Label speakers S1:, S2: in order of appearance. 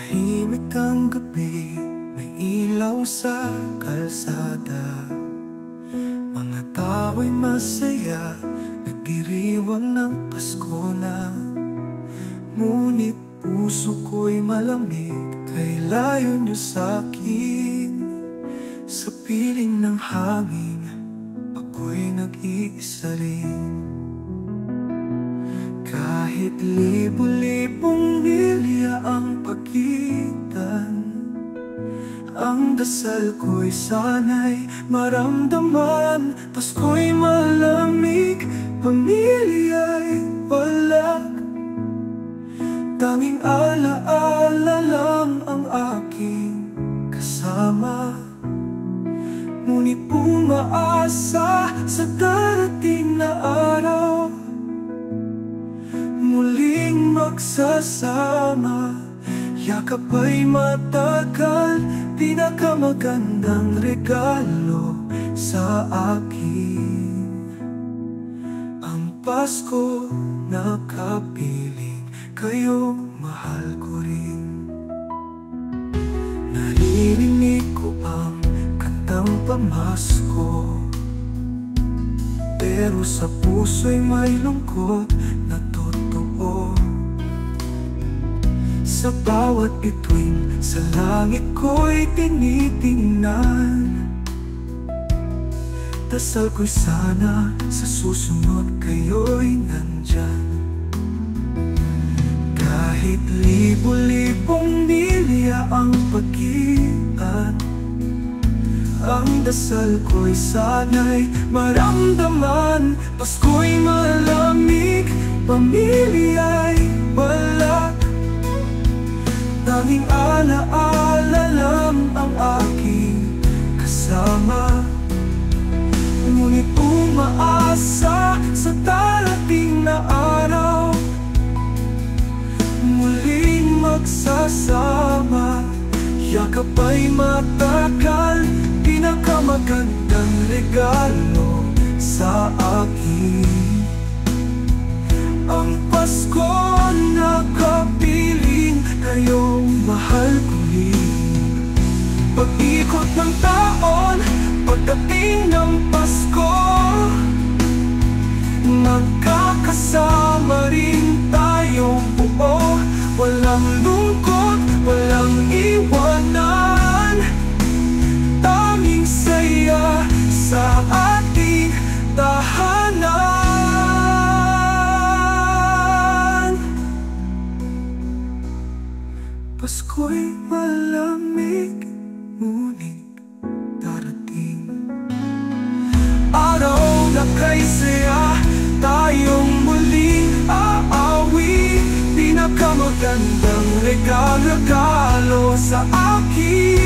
S1: Tahimik ang gabi, may ilaw sa kalsada. Mga tao'y masaya, nagdiriwang ng Pasko na. Ngunit puso ko'y malamig, kay layo niyo sa'kin. Sa piling ng hangin, ako'y nag-iisa rin. Kahit libo-libong milya ang pagitan, ang dasal ko'y sana'y maramdaman. Pasko'y malamig, pamilya'y walang. Tanging alaala lang ang aking kasama. Ngunit umaasa sa darating na araw, muling magsasama. Yakap ay matagal, pinakamagandang regalo sa akin. Ang Pasko na kapiling, kayo mahal ko rin. Naririnig ko ang kantang pamasko, pero sa puso'y may lungkot na totoo. Sa bawat bituin, sa langit ko'y tinitingnan. Dasal ko'y sana sa susunod kayo'y nandyan. Kahit libo-libong milya ang pagitan, ang dasal ko'y sana'y maramdaman. Pasko'y malamig, pamilya'y wala. Tanging alaala lang ang aking kasama. Ngunit umaasa sa darating na araw, muling magsasama. Yakap ay matagal, pinakamagandang regalo sa akin. Ang Pasko na kapiling, kayong mahal ko rin. Pag-ikot ng taon, pagdating ng Pasko, magkakasama rin tayong buo. Walang lungkot, walang iwanan, tanging saya sa ating tahanan. Pasko'y malamig, ngunit darating araw na kay saya, tayong muling aawi. Pinakamagandang regalo sa akin.